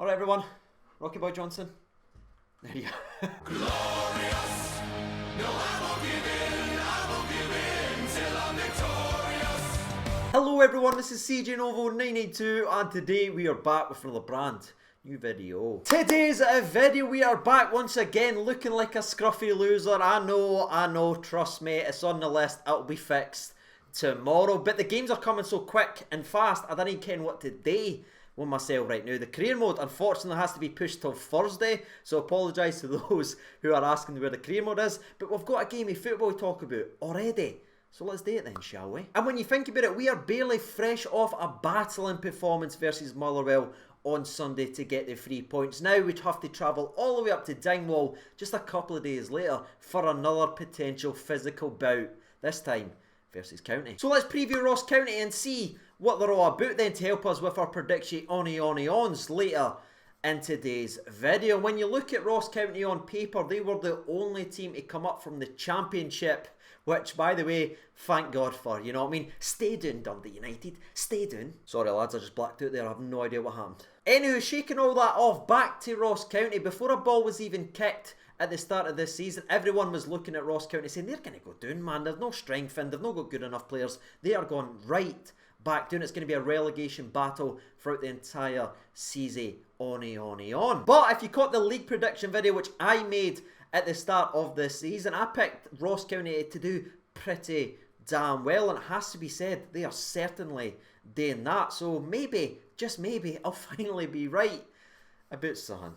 Alright everyone, Rocky Boy Johnson. There you go. Glorious. No, I won't give in till I'm victorious. Hello everyone, this is CJ Novo 982 and today we are back with another brand new video. Today's video we are back once again looking like a scruffy loser. I know, trust me, it's on the list, it'll be fixed tomorrow. But the games are coming so quick and fast, I don't even care what today with myself right now. The career mode unfortunately has to be pushed till Thursday, so apologise to those who are asking where the career mode is, but we've got a game of football to talk about already, so let's do it then, shall we? And when you think about it, we are barely fresh off a battling performance versus Motherwell on Sunday to get the 3 points. Now we'd have to travel all the way up to Dingwall just a couple of days later for another potential physical bout, this time versus County. So let's preview Ross County and see what they're all about then to help us with our prediction ons later in today's video. When you look at Ross County on paper, they were the only team to come up from the Championship, which, by the way, thank God for, you know what I mean? Stay down, Dundee United. Stay down. Sorry lads, I just blacked out there. I have no idea what happened. Anywho, shaking all that off, back to Ross County. Before a ball was even kicked at the start of this season, everyone was looking at Ross County saying, they're going to go down, man. There's no strength in. They've not got good enough players. They are going right back down. It's going to be a relegation battle throughout the entire season. On. But if you caught the league prediction video, which I made at the start of this season, I picked Ross County to do pretty damn well, and it has to be said, they are certainly doing that. So maybe, just maybe, I'll finally be right about something.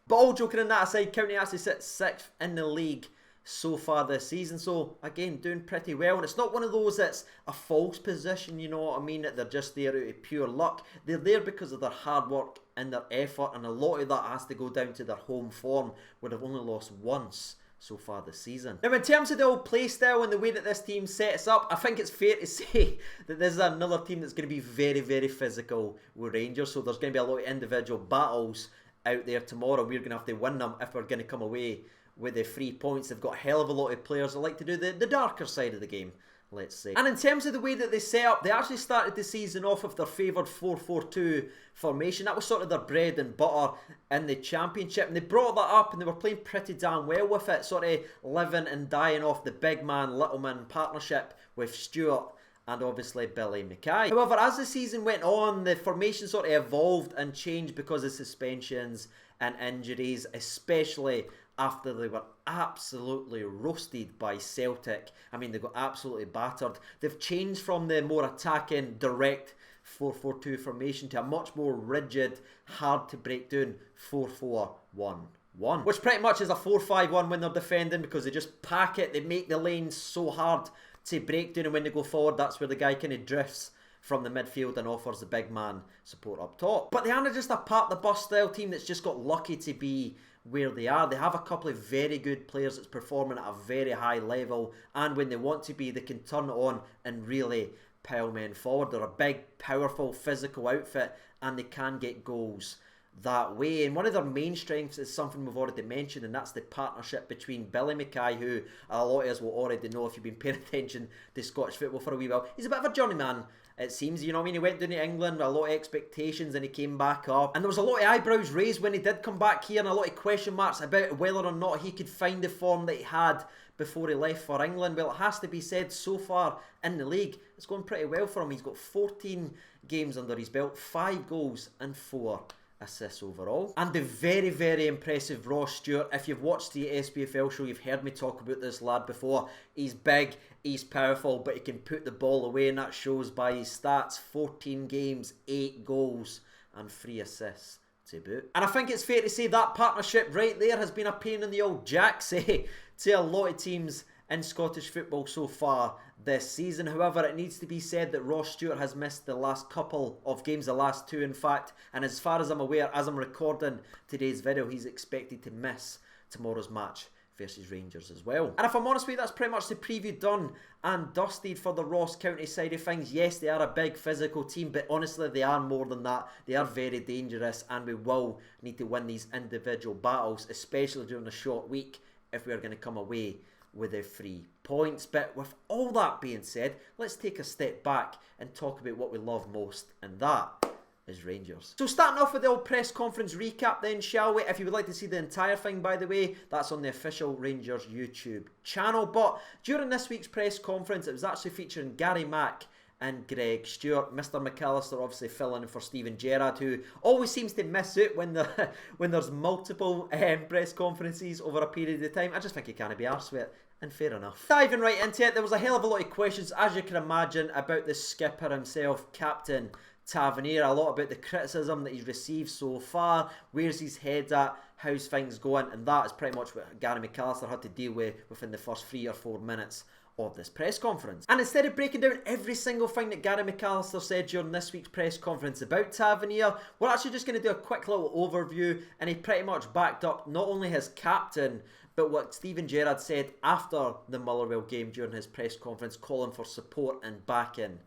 But all joking on that aside, County actually sits 6th in the league so far this season, so again doing pretty well. And it's not one of those that's a false position, you know what I mean, that they're just there out of pure luck. They're there because of their hard work and their effort, and a lot of that has to go down to their home form, where they've only lost once so far this season. Now in terms of the old play style and the way that this team sets up, I think it's fair to say that this is another team that's going to be very, very physical with Rangers, so there's going to be a lot of individual battles out there tomorrow. We're going to have to win them if we're going to come away with the 3 points. They've got a hell of a lot of players that like to do the darker side of the game, let's say. And in terms of the way that they set up, they actually started the season off with their favoured 4-4-2 formation. That was sort of their bread and butter in the Championship, and they brought that up and they were playing pretty damn well with it, sort of living and dying off the big man, little man partnership with Stewart and obviously Billy Mackay. However, as the season went on, the formation sort of evolved and changed because of suspensions and injuries, especially after they were absolutely roasted by Celtic. I mean, they got absolutely battered. They've changed from the more attacking, direct 4-4-2 formation to a much more rigid, hard to break down 4-4-1-1, which pretty much is a 4-5-1 when they're defending, because they just pack it, they make the lanes so hard to break down, and when they go forward, that's where the guy kind of drifts from the midfield and offers the big man support up top. But they aren't just a part the bus style team that's just got lucky to be where they are. They have a couple of very good players that's performing at a very high level, and when they want to be, they can turn it on and really pile men forward. They're a big, powerful, physical outfit, and they can get goals that way. And one of their main strengths is something we've already mentioned, and that's the partnership between Billy Mackay, who a lot of us will already know if you've been paying attention to Scottish football for a wee while. He's a bit of a journeyman, it seems, you know what I mean? He went down to England with a lot of expectations and he came back up, and there was a lot of eyebrows raised when he did come back here, and a lot of question marks about whether or not he could find the form that he had before he left for England. Well, it has to be said, so far in the league, it's going pretty well for him. He's got 14 games under his belt, 5 goals and 4 assists overall. And the very, very impressive Ross Stewart. If you've watched the SPFL show, you've heard me talk about this lad before. He's big, he's powerful, but he can put the ball away, and that shows by his stats. 14 games, 8 goals and 3 assists to boot. And I think it's fair to say that partnership right there has been a pain in the old jacksy to a lot of teams in Scottish football so far this season. However, it needs to be said that Ross Stewart has missed the last couple of games, the last 2 in fact, and as far as I'm aware, as I'm recording today's video, he's expected to miss tomorrow's match versus Rangers as well. And if I'm honest with you, that's pretty much the preview done and dusted for the Ross County side of things. Yes, they are a big physical team, but honestly, they are more than that. They are very dangerous, and we will need to win these individual battles, especially during a short week, if we are going to come away with the 3 points. But with all that being said, let's take a step back and talk about what we love most, and that is Rangers. So starting off with the old press conference recap then, shall we? If you would like to see the entire thing, by the way, that's on the official Rangers YouTube channel. But during this week's press conference, it was actually featuring Gary Mack and Greg Stewart. Mr. McAllister obviously filling in for Steven Gerrard, who always seems to miss out when there's multiple press conferences over a period of time. I just think he can't be arsed with it. And fair enough. Diving right into it, there was a hell of a lot of questions, as you can imagine, about the skipper himself, Captain Tavernier. A lot about the criticism that he's received so far, where's his head at, how's things going, and that is pretty much what Gary McAllister had to deal with within the first 3 or 4 minutes of this press conference. And instead of breaking down every single thing that Gary McAllister said during this week's press conference about Tavernier, we're actually just going to do a quick little overview, and he pretty much backed up not only his captain, but what Steven Gerrard said after the Motherwell game during his press conference, calling for support and backing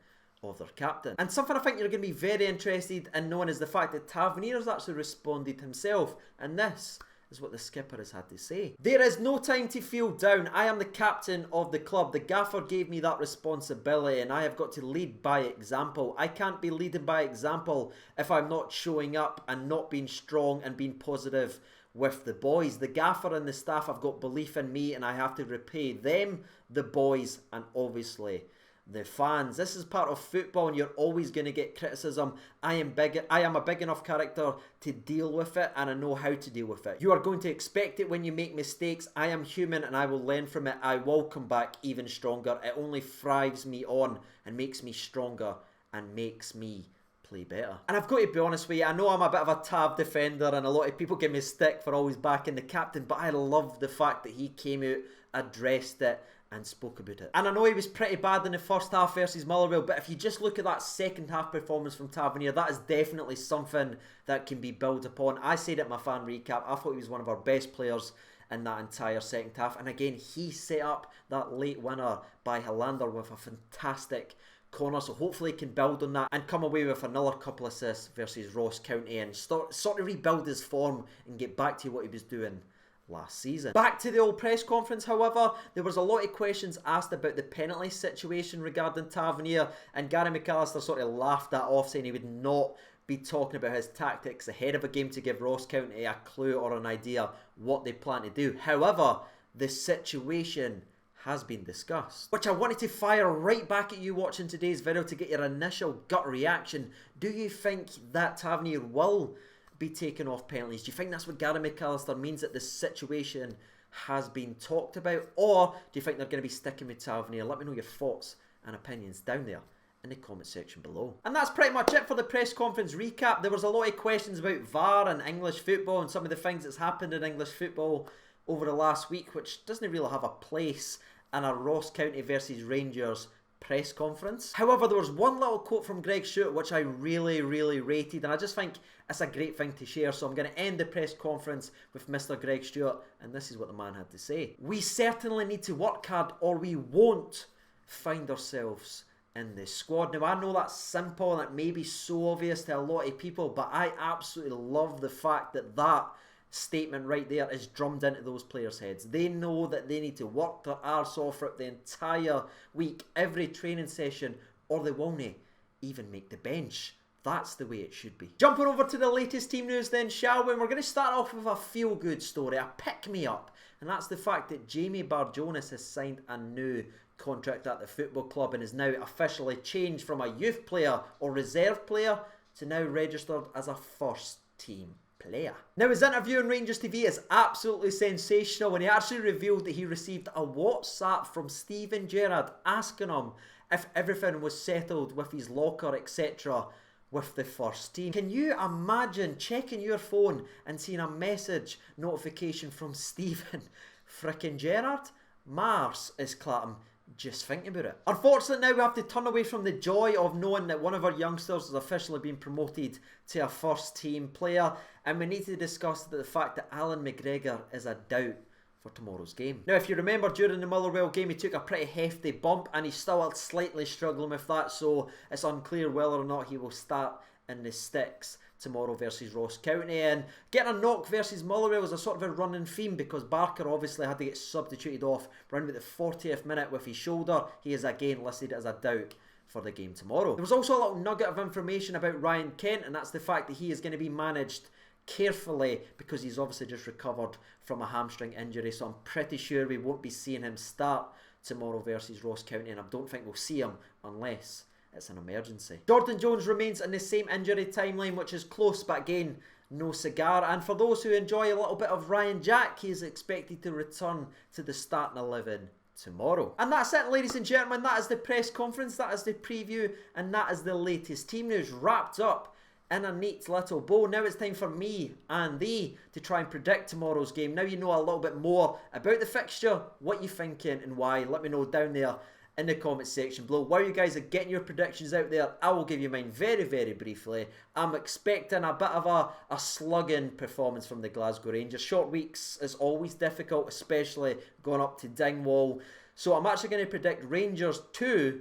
of their captain. And something I think you're going to be very interested in knowing is the fact that Tavernier has actually responded himself, and this is what the skipper has had to say. There is no time to feel down. I am the captain of the club. The gaffer gave me that responsibility and I have got to lead by example. I can't be leading by example if I'm not showing up and not being strong and being positive with the boys. The gaffer and the staff have got belief in me and I have to repay them, the boys, and obviously the fans. This is part of football and you're always going to get criticism. I am a big enough character to deal with it and I know how to deal with it. You are going to expect it when you make mistakes. I am human and I will learn from it. I will come back even stronger. It only thrives me on and makes me stronger and makes me play better. And I've got to be honest with you, I know I'm a bit of a Tav defender and a lot of people give me stick for always backing the captain, but I love the fact that he came out, addressed it and spoke about it. And I know he was pretty bad in the first half versus Motherwell, but if you just look at that second half performance from Tavernier, that is definitely something that can be built upon. I said at my fan recap, I thought he was one of our best players in that entire second half, and again he set up that late winner by Helander with a fantastic corner, so hopefully he can build on that and come away with another couple assists versus Ross County and sort of rebuild his form and get back to what he was doing last season. Back to the old press conference, however, there was a lot of questions asked about the penalty situation regarding Tavernier, and Gary McAllister sort of laughed that off, saying he would not be talking about his tactics ahead of a game to give Ross County a clue or an idea what they plan to do. However, the situation has been discussed, which I wanted to fire right back at you watching today's video to get your initial gut reaction. Do you think that Tavernier will be taken off penalties? Do you think that's what Gary McAllister means, that the situation has been talked about, or do you think they're going to be sticking with Tavernier? Let me know your thoughts and opinions down there in the comment section below. And that's pretty much it for the press conference recap. There was a lot of questions about VAR and English football and some of the things that's happened in English football over the last week, which doesn't really have a place in a Ross County versus Rangers press conference. However, there was one little quote from Greg Stewart which I really rated, and I just think it's a great thing to share, so I'm going to end the press conference with Mr. Greg Stewart, and this is what the man had to say. We certainly need to work hard or we won't find ourselves in this squad. Now I know that's simple and it may be so obvious to a lot of people, but I absolutely love the fact that that statement right there is drummed into those players' heads. They know that they need to work their arse off throughout the entire week, every training session, or they won't even make the bench. That's the way it should be. Jumping over to the latest team news then, shall we? And we're going to start off with a feel-good story, a pick-me-up, and that's the fact that Jamie Barjonas has signed a new contract at the football club and is now officially changed from a youth player or reserve player to now registered as a first-team player. Now his interview on Rangers TV is absolutely sensational when he actually revealed that he received a WhatsApp from Steven Gerrard asking him if everything was settled with his locker, etc. with the first team. Can you imagine checking your phone and seeing a message notification from Steven frickin' Gerrard? Mars is Clapham. Just thinking about it. Unfortunately, now we have to turn away from the joy of knowing that one of our youngsters has officially been promoted to a first team player, and we need to discuss the fact that Alan McGregor is a doubt for tomorrow's game. Now, if you remember, during the Motherwell game, he took a pretty hefty bump and he's still slightly struggling with that, so it's unclear whether or not he will start in the sticks tomorrow versus Ross County. And getting a knock versus Motherwell is a sort of a running theme because Barker obviously had to get substituted off around about the 40th minute with his shoulder. He is again listed as a doubt for the game tomorrow. There was also a little nugget of information about Ryan Kent, and that's the fact that he is going to be managed carefully because he's obviously just recovered from a hamstring injury, so I'm pretty sure we won't be seeing him start tomorrow versus Ross County, and I don't think we'll see him unless it's an emergency. Jordan Jones remains in the same injury timeline, which is close, but again, no cigar. And for those who enjoy a little bit of Ryan Jack, he is expected to return to the starting 11 tomorrow. And that's it, ladies and gentlemen. That is the press conference, that is the preview, and that is the latest team news wrapped up in a neat little bow. Now it's time for me and thee to try and predict tomorrow's game. Now you know a little bit more about the fixture, what you're thinking and why. Let me know down there in the comment section below. While you guys are getting your predictions out there, I will give you mine very, very briefly. I'm expecting a bit of a slugging performance from the Glasgow Rangers. Short weeks is always difficult, especially going up to Dingwall. So I'm actually going to predict Rangers 2,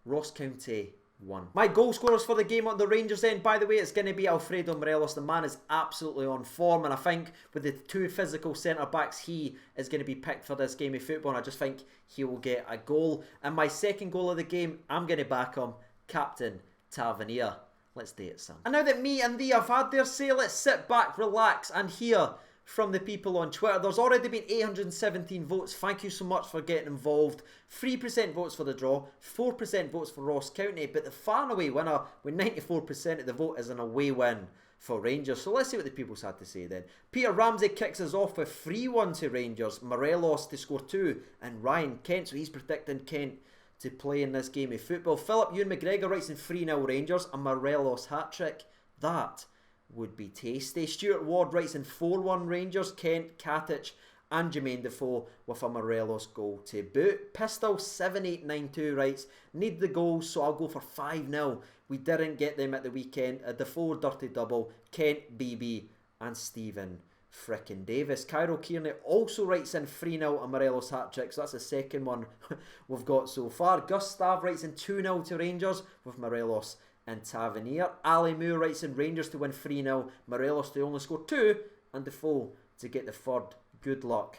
Ross County 1. My goal scorers for the game on the Rangers end, by the way, it's going to be Alfredo Morelos. The man is absolutely on form, and I think with the two physical centre-backs, he is going to be picked for this game of football, and I just think he will get a goal. And my second goal of the game, I'm going to back him, Captain Tavernier. Let's do it, son. And now that me and thee have had their say, let's sit back, relax, and hear from the people on Twitter. There's already been 817 votes. Thank you so much for getting involved. 3% votes for the draw, 4% votes for Ross County, but the far and away winner with 94% of the vote is an away win for Rangers. So let's see what the people's had to say then. Peter Ramsey kicks us off with 3-1 to Rangers, Morelos to score 2, and Ryan Kent, so he's predicting Kent to play in this game of football. Philip Ewan McGregor writes in 3-0 Rangers, a Morelos hat-trick. That would be tasty. Stuart Ward writes in 4-1 Rangers, Kent, Katic and Jermaine Defoe with a Morelos goal to boot. Pistol 7892 writes, need the goals, so I'll go for 5-0. We didn't get them at the weekend. A Defoe dirty double, Kent, BB and Stephen frickin' Davis. Cairo Kearney also writes in 3-0 a Morelos hat-trick, so that's the second one we've got so far. Gustav writes in 2-0 to Rangers with Morelos and Tavernier. Ali Moore writes in Rangers to win 3-0, Morelos to only score 2, and Defoe to get the third. Good luck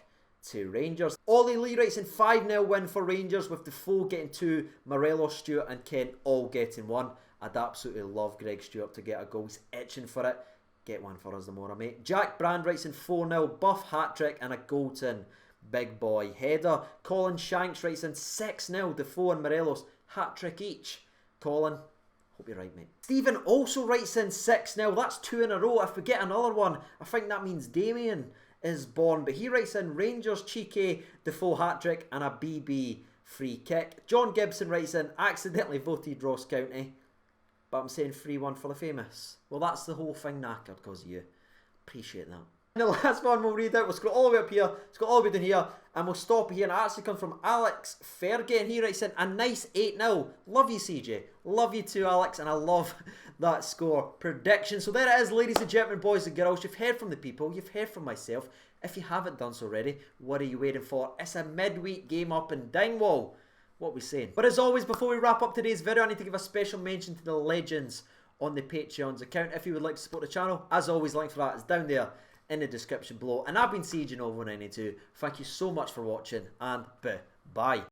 to Rangers. Ollie Lee writes in 5-0 win for Rangers with Defoe getting 2, Morelos, Stewart and Kent all getting 1. I'd absolutely love Greg Stewart to get a goal. He's itching for it. Get one for us tomorrow, mate. Jack Brand writes in 4-0, Buff hat-trick and a Goalton big boy header. Colin Shanks writes in 6-0, Defoe and Morelos hat-trick each. Colin, hope you're right, mate. Stephen also writes in 6-0. That's 2 in a row. If we get another one, I think that means Damien is born. But he writes in Rangers, cheeky, Defoe hat-trick and a BB free kick. John Gibson writes in, accidentally voted Ross County, but I'm saying 3-1 for the famous. Well, that's the whole thing knackered because of you. Appreciate that. And the last one we'll read out, we'll scroll all the way up here, scroll all the way down here, and we'll stop here. And it actually comes from Alex Fergie, and he writes in a nice 8-0. Love you, CJ. Love you too, Alex, and I love that score prediction. So there it is, ladies and gentlemen, boys and girls. You've heard from the people, you've heard from myself. If you haven't done so already, what are you waiting for? It's a midweek game up in Dingwall. What are we saying? But as always, before we wrap up today's video, I need to give a special mention to the legends on the Patreon's account. If you would like to support the channel, as always, link for that is down there in the description below. And I've been CJ Novo92. Thank you so much for watching, and bye.